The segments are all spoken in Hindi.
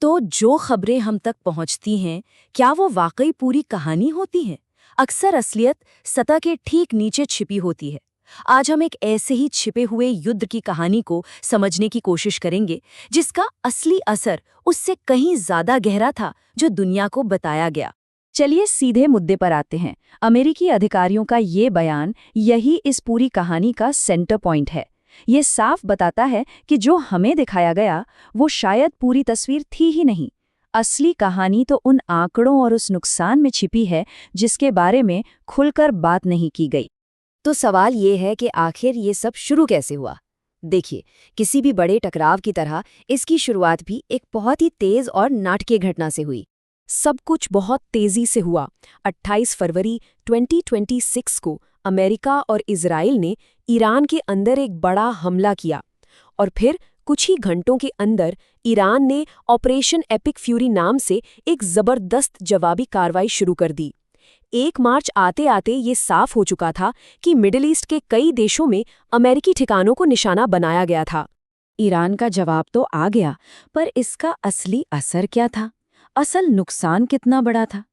तो जो खबरें हम तक पहुंचती हैं, क्या वो वाकई पूरी कहानी होती हैं? अक्सर असलियत सतह के ठीक नीचे छिपी होती है। आज हम एक ऐसे ही छिपे हुए युद्ध की कहानी को समझने की कोशिश करेंगे, जिसका असली असर उससे कहीं ज्यादा गहरा था जो दुनिया को बताया गया। चलिए सीधे मुद्दे पर आते हैं। अमेरिकी अधिकारियों का ये बयान यही इस पूरी कहानी का सेंटर पॉइंट है। ये साफ बताता है कि जो हमें दिखाया गया वो शायद पूरी तस्वीर थी ही नहीं। असली कहानी तो उन आंकड़ों और उस नुकसान में छिपी है जिसके बारे में खुलकर बात नहीं की गई। तो सवाल ये है कि आखिर ये सब शुरू कैसे हुआ। देखिए, किसी भी बड़े टकराव की तरह इसकी शुरुआत भी एक बहुत ही तेज और नाटकीय घटना से हुई। सब कुछ बहुत तेजी से हुआ। 28 फरवरी 2026 को अमेरिका और इजराइल ने ईरान के अंदर एक बड़ा हमला किया और फिर कुछ ही घंटों के अंदर ईरान ने ऑपरेशन एपिक फ्यूरी नाम से एक जबरदस्त जवाबी कार्रवाई शुरू कर दी। 1 मार्च आते आते ये साफ हो चुका था कि मिडिल ईस्ट के कई देशों में अमेरिकी ठिकानों को निशाना बनाया गया था। ईरान का जवाब तो आ गया, पर इसका असली असर क्या था? असल नुकसान कितना बड़ा था?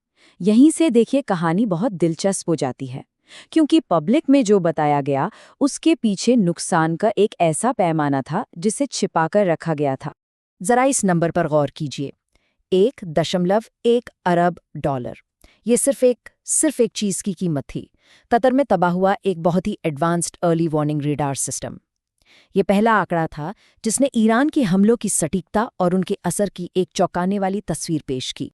यहीं से देखिए कहानी बहुत दिलचस्प हो जाती है, क्योंकि पब्लिक में जो बताया गया उसके पीछे नुकसान का एक ऐसा पैमाना था जिसे छिपाकर रखा गया था। जरा इस नंबर पर गौर कीजिए, 1.1 अरब डॉलर। ये सिर्फ एक चीज की कीमत थी। कतर में तबाह हुआ एक बहुत ही advanced early warning radar system. ये पहला आंकड़ा था जिसने ईरान के हमलों की सटीकता और उनके असर की एक चौंकाने वाली तस्वीर पेश की।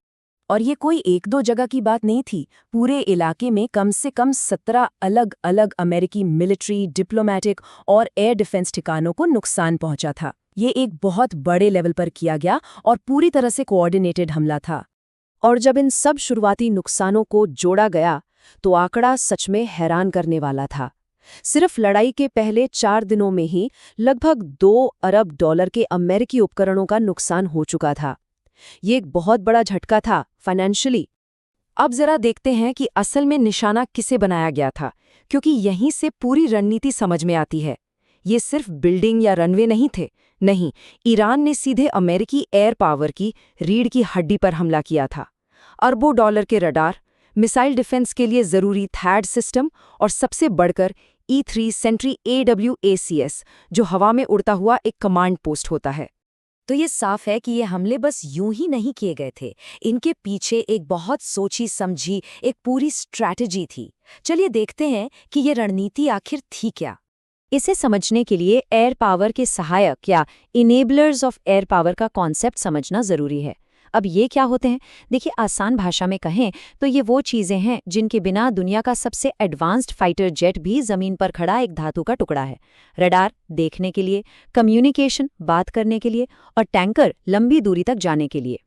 और ये कोई 1-2 जगह की बात नहीं थी। पूरे इलाके में कम से कम 17 अलग अलग अमेरिकी मिलिट्री, डिप्लोमैटिक और एयर डिफेंस ठिकानों को नुकसान पहुंचा था। ये एक बहुत बड़े लेवल पर किया गया और पूरी तरह से कोऑर्डिनेटेड हमला था। और जब इन सब शुरुआती नुकसानों को जोड़ा गया तो आंकड़ा सच में हैरान करने वाला था। सिर्फ लड़ाई के पहले 4 दिनों में ही लगभग 2 अरब डॉलर के अमेरिकी उपकरणों का नुकसान हो चुका था। ये एक बहुत बड़ा झटका था फाइनेंशियली। अब जरा देखते हैं कि असल में निशाना किसे बनाया गया था, क्योंकि यहीं से पूरी रणनीति समझ में आती है। ये सिर्फ बिल्डिंग या रनवे नहीं थे। नहीं, ईरान ने सीधे अमेरिकी एयर पावर की रीढ़ की हड्डी पर हमला किया था। अरबों डॉलर के रडार, मिसाइल डिफेंस के लिए जरूरी थैड सिस्टम और सबसे बढ़कर E3 सेंट्री AWACS, जो हवा में उड़ता हुआ एक कमांड पोस्ट होता है। तो ये साफ है कि ये हमले बस यूं ही नहीं किए गए थे। इनके पीछे एक बहुत सोची समझी एक पूरी स्ट्रैटेजी थी। चलिए देखते हैं कि ये रणनीति आखिर थी क्या। इसे समझने के लिए एयर पावर के सहायक या इनेबलर्स ऑफ एयर पावर का कॉन्सेप्ट समझना जरूरी है। अब ये क्या होते हैं? देखिए, आसान भाषा में कहें तो ये वो चीज़ें हैं जिनके बिना दुनिया का सबसे एडवांस्ड फाइटर जेट भी ज़मीन पर खड़ा एक धातु का टुकड़ा है। रडार देखने के लिए, कम्युनिकेशन बात करने के लिए और टैंकर लंबी दूरी तक जाने के लिए।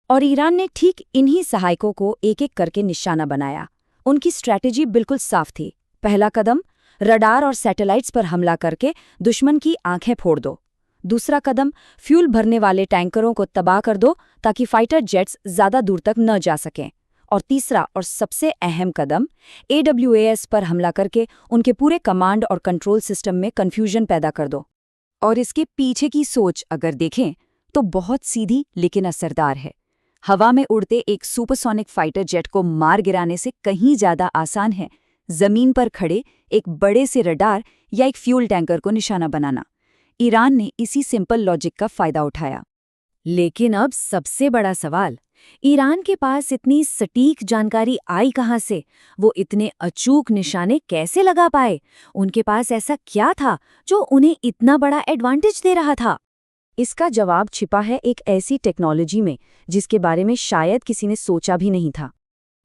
और ईरान ने ठीक इन्हीं सहायकों को एक एक करके निशाना बनाया। उनकी स्ट्रैटेजी बिल्कुल साफ थी। पहला कदम, रडार और सैटेलाइट्स पर हमला करके दुश्मन की आंखें फोड़ दो। दूसरा कदम, फ्यूल भरने वाले टैंकरों को तबाह कर दो ताकि फाइटर जेट्स ज्यादा दूर तक न जा सकें। और तीसरा और सबसे अहम कदम, AWACS पर हमला करके उनके पूरे कमांड और कंट्रोल सिस्टम में कंफ्यूजन पैदा कर दो। और इसके पीछे की सोच अगर देखें तो बहुत सीधी लेकिन असरदार है। हवा में उड़ते एक सुपरसोनिक फाइटर जेट को मार गिराने से कहीं ज्यादा आसान है जमीन पर खड़े एक बड़े से रडार या एक फ्यूल टैंकर को निशाना बनाना। ईरान ने इसी सिंपल लॉजिक का फायदा उठाया। लेकिन अब सबसे बड़ा सवाल, ईरान के पास इतनी सटीक जानकारी आई कहां से? वो इतने अचूक निशाने कैसे लगा पाए? उनके पास ऐसा क्या था जो उन्हें इतना बड़ा एडवांटेज दे रहा था? इसका जवाब छिपा है एक ऐसी टेक्नोलॉजी में जिसके बारे में शायद किसी ने सोचा भी नहीं था।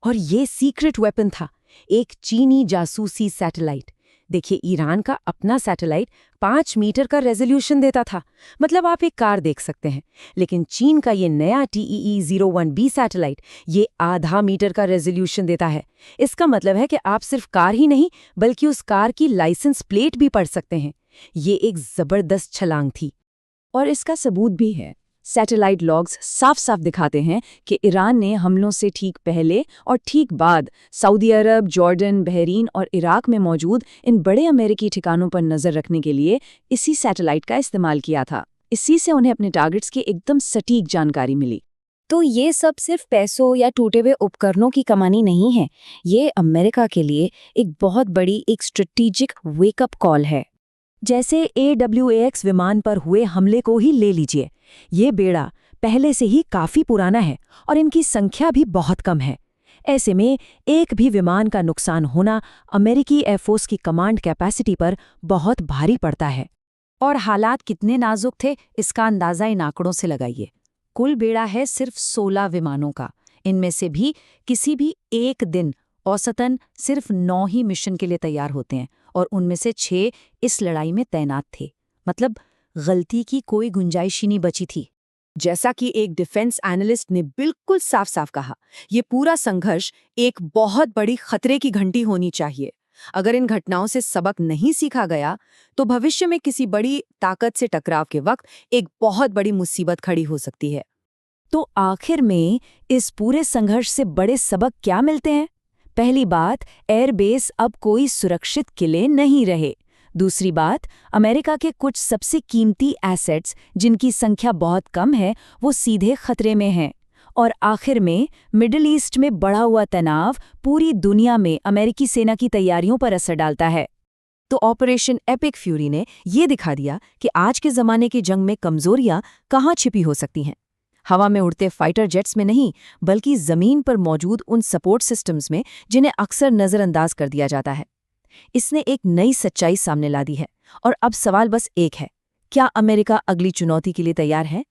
और ये सीक्रेट वेपन था, एक चीनी जासूसी सैटेलाइट। देखिए, ईरान का अपना सैटेलाइट 5 मीटर का रेजोल्यूशन देता था, मतलब आप एक कार देख सकते हैं। लेकिन चीन का ये नया TEE-01B सैटेलाइट ये आधा मीटर का रेजोल्यूशन देता है। इसका मतलब है कि आप सिर्फ कार ही नहीं बल्कि उस कार की लाइसेंस प्लेट भी पढ़ सकते हैं। ये एक जबरदस्त छलांग थी और इसका सबूत भी है। सैटेलाइट लॉग्स साफ साफ दिखाते हैं कि ईरान ने हमलों से ठीक पहले और ठीक बाद सऊदी अरब, जॉर्डन, बहरीन और इराक में मौजूद इन बड़े अमेरिकी ठिकानों पर नज़र रखने के लिए इसी सैटेलाइट का इस्तेमाल किया था। इसी से उन्हें अपने टारगेट्स की एकदम सटीक जानकारी मिली। तो ये सब सिर्फ पैसों या टूटे हुए उपकरणों की कमानी नहीं है, ये अमेरिका के लिए एक बहुत बड़ी एक स्ट्रेटेजिक वेकअप कॉल है। जैसे AWAX विमान पर हुए हमले को ही ले लीजिए। ये बेड़ा पहले से ही काफी पुराना है और इनकी संख्या भी बहुत कम है। ऐसे में एक भी विमान का नुकसान होना अमेरिकी एयरफोर्स की कमांड कैपेसिटी पर बहुत भारी पड़ता है। और हालात कितने नाजुक थे इसका अंदाजा इन आंकड़ों से लगाइए। कुल बेड़ा है सिर्फ 16 विमानों का। इनमें से भी किसी भी एक दिन औसतन सिर्फ 9 ही मिशन के लिए तैयार होते हैं और उनमें से 6 इस लड़ाई में तैनात थे। मतलब गलती की कोई गुंजाइश ही नहीं बची थी। जैसा कि एक डिफेंस एनालिस्ट ने बिल्कुल साफ साफ कहा, ये पूरा संघर्ष एक बहुत बड़ी खतरे की घंटी होनी चाहिए। अगर इन घटनाओं से सबक नहीं सीखा गया तो भविष्य में किसी बड़ी ताकत से टकराव के वक्त एक बहुत बड़ी मुसीबत खड़ी हो सकती है। तो आखिर में इस पूरे संघर्ष से बड़े सबक क्या मिलते हैं? पहली बात, एयरबेस अब कोई सुरक्षित किले नहीं रहे। दूसरी बात, अमेरिका के कुछ सबसे कीमती एसेट्स जिनकी संख्या बहुत कम है वो सीधे खतरे में हैं। और आखिर में मिडिल ईस्ट में बढ़ा हुआ तनाव पूरी दुनिया में अमेरिकी सेना की तैयारियों पर असर डालता है। तो ऑपरेशन एपिक फ्यूरी ने ये दिखा दिया कि आज के ज़माने की जंग में कमजोरियां कहाँ छिपी हो सकती हैं। हवा में उड़ते फाइटर जेट्स में नहीं, बल्कि ज़मीन पर मौजूद उन सपोर्ट सिस्टम्स में जिन्हें अक्सर नज़रअंदाज कर दिया जाता है। इसने एक नई सच्चाई सामने ला दी है और अब सवाल बस एक है, क्या अमेरिका अगली चुनौती के लिए तैयार है?